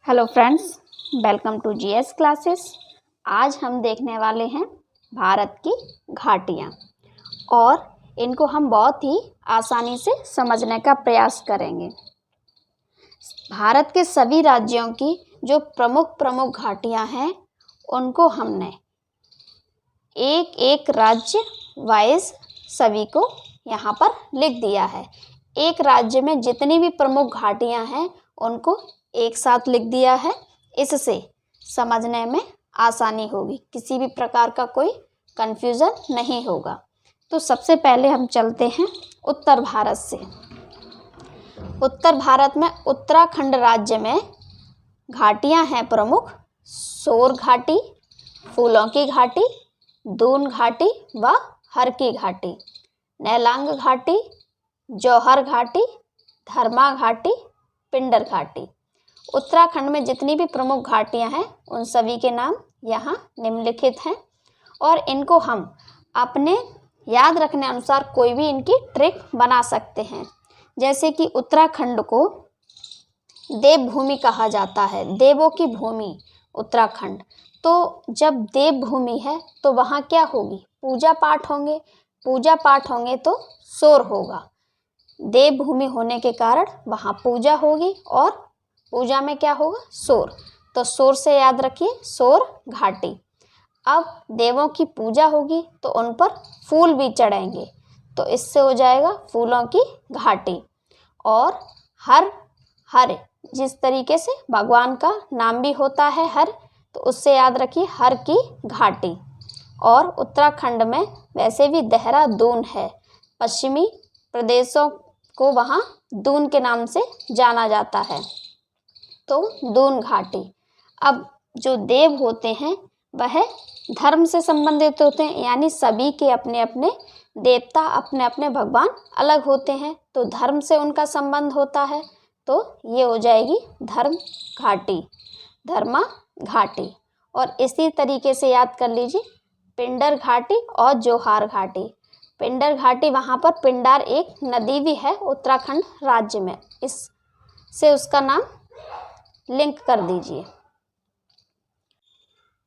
Hello friends, welcome to GS classes. आज हम देखने वाले हैं भारत की घाटियाँ और इनको हम बहुत ही आसानी से समझने का प्रयास करेंगे। भारत के सभी राज्यों की जो प्रमुख प्रमुख घाटियाँ हैं उनको हमने एक एक राज्य वाइज सभी को यहाँ पर लिख दिया है। एक राज्य में जितनी भी प्रमुख घाटियाँ हैं उनको एक साथ लिख दिया है। इससे समझने में आसानी होगी, किसी भी प्रकार का कोई कन्फ्यूज़न नहीं होगा। तो सबसे पहले हम चलते हैं उत्तर भारत से। उत्तर भारत में उत्तराखंड राज्य में घाटियाँ हैं प्रमुख: सोर घाटी, फूलों की घाटी, दून घाटी व हर की घाटी, नेलांग घाटी, जौहर घाटी, धर्मा घाटी, पिंडर घाटी। उत्तराखंड में जितनी भी प्रमुख घाटियां हैं उन सभी के नाम यहाँ निम्नलिखित हैं और इनको हम अपने याद रखने अनुसार कोई भी इनकी ट्रिक बना सकते हैं। जैसे कि उत्तराखंड को देवभूमि कहा जाता है, देवों की भूमि उत्तराखंड। तो जब देवभूमि है तो वहाँ क्या होगी? पूजा पाठ होंगे। पूजा पाठ होंगे तो शोर होगा। देवभूमि होने के कारण वहाँ पूजा होगी और पूजा में क्या होगा? शोर। तो शोर से याद रखिए सोर घाटी। अब देवों की पूजा होगी तो उन पर फूल भी चढ़ेंगे, तो इससे हो जाएगा फूलों की घाटी। और हर जिस तरीके से भगवान का नाम भी होता है हर, तो उससे याद रखिए हर की घाटी। और उत्तराखंड में वैसे भी देहरादून है, पश्चिमी प्रदेशों को वहाँ दून के नाम से जाना जाता है, तो दून घाटी। अब जो देव होते हैं वह धर्म से संबंधित होते हैं, यानी सभी के अपने अपने देवता, अपने अपने भगवान अलग होते हैं, तो धर्म से उनका संबंध होता है। तो ये हो जाएगी धर्म घाटी, धर्मा घाटी। और इसी तरीके से याद कर लीजिए पिंडर घाटी और जौहर घाटी। पिंडर घाटी, वहाँ पर पिंडार एक नदी भी है उत्तराखंड राज्य में, इससे उसका नाम लिंक कर दीजिए।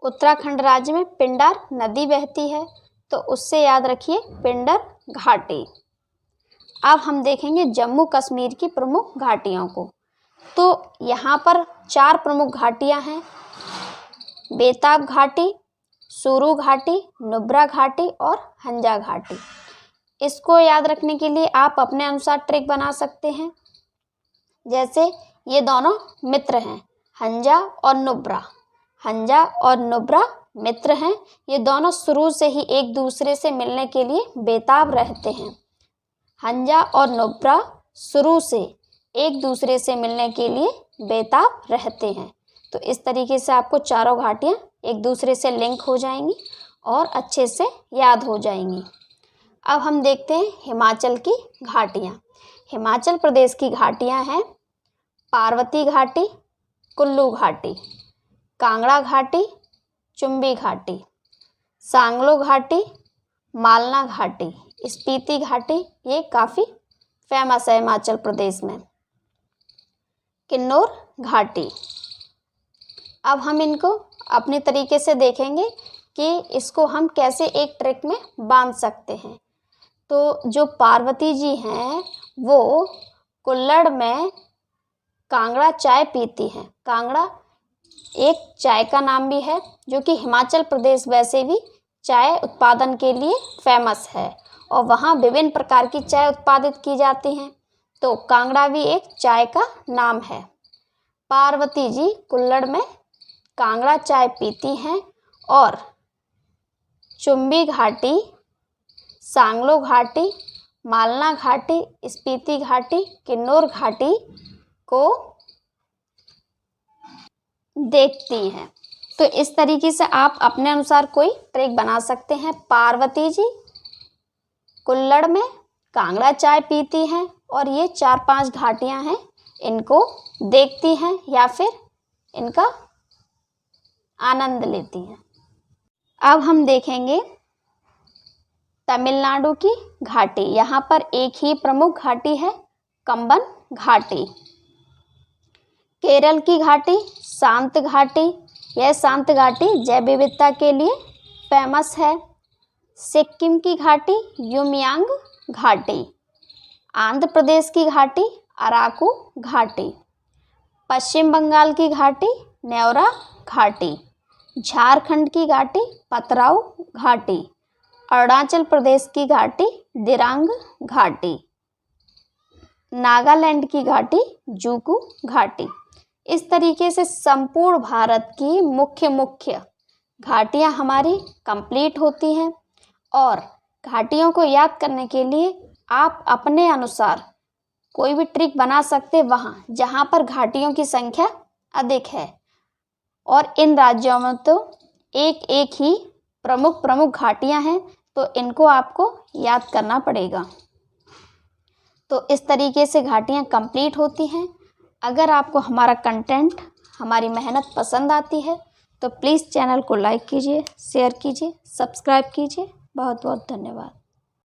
उत्तराखंड राज्य में पिंडार नदी बहती है, तो उससे याद रखिए पिंडर घाटी। अब हम देखेंगे जम्मू कश्मीर की प्रमुख घाटियों को। तो यहाँ पर 4 प्रमुख घाटियाँ हैं: बेताब घाटी, सुरू घाटी, नुब्रा घाटी और हंजा घाटी। इसको याद रखने के लिए आप अपने अनुसार ट्रिक बना सकते हैं। जैसे ये दोनों मित्र हैं, हंजा और नुब्रा। हंजा और नुब्रा मित्र हैं। ये दोनों शुरू से ही एक दूसरे से मिलने के लिए बेताब रहते हैं। हंजा और नुब्रा शुरू से एक दूसरे से मिलने के लिए बेताब रहते हैं। तो इस तरीके से आपको चारों घाटियाँ एक दूसरे से लिंक हो जाएंगी और अच्छे से याद हो जाएंगी। अब हम देखते हैं हिमाचल की घाटियाँ। हिमाचल प्रदेश की घाटियाँ हैं पार्वती घाटी, कुल्लू घाटी, कांगड़ा घाटी, चुम्बी घाटी, सांगलो घाटी, मालना घाटी, स्पीति घाटी। ये काफ़ी फेमस है हिमाचल प्रदेश में। किन्नौर घाटी। अब हम इनको अपने तरीके से देखेंगे कि इसको हम कैसे एक ट्रिक में बांध सकते हैं। तो जो पार्वती जी हैं वो कुल्लड़ में कांगड़ा चाय पीती हैं। कांगड़ा एक चाय का नाम भी है, जो कि हिमाचल प्रदेश वैसे भी चाय उत्पादन के लिए फेमस है और वहाँ विभिन्न प्रकार की चाय उत्पादित की जाती हैं। तो कांगड़ा भी एक चाय का नाम है। पार्वती जी कुल्लड़ में कांगड़ा चाय पीती हैं और चुम्बी घाटी, सांगलो घाटी, मालना घाटी, स्पीति घाटी, किन्नौर घाटी को देखती हैं। तो इस तरीके से आप अपने अनुसार कोई ट्रिक बना सकते हैं। पार्वती जी कुल्लड़ में कांगड़ा चाय पीती हैं और ये 4-5 घाटियां हैं, इनको देखती हैं या फिर इनका आनंद लेती हैं। अब हम देखेंगे तमिलनाडु की घाटी। यहाँ पर एक ही प्रमुख घाटी है, कंबन घाटी। केरल की घाटी शांत घाटी, यह शांत घाटी जैव विविधता के लिए फेमस है। सिक्किम की घाटी युमयांग घाटी। आंध्र प्रदेश की घाटी अराकू घाटी। पश्चिम बंगाल की घाटी नेवरा घाटी। झारखंड की घाटी पतराऊ घाटी। अरुणाचल प्रदेश की घाटी दिरांग घाटी। नागालैंड की घाटी जुकू घाटी। इस तरीके से संपूर्ण भारत की मुख्य घाटियाँ हमारी कंप्लीट होती हैं। और घाटियों को याद करने के लिए आप अपने अनुसार कोई भी ट्रिक बना सकते वहाँ जहाँ पर घाटियों की संख्या अधिक है। और इन राज्यों में तो एक एक ही प्रमुख घाटियाँ हैं, तो इनको आपको याद करना पड़ेगा। तो इस तरीके से घाटियाँ कंप्लीट होती हैं। अगर आपको हमारा कंटेंट, हमारी मेहनत पसंद आती है तो प्लीज़ चैनल को लाइक कीजिए, शेयर कीजिए, सब्सक्राइब कीजिए। बहुत बहुत धन्यवाद।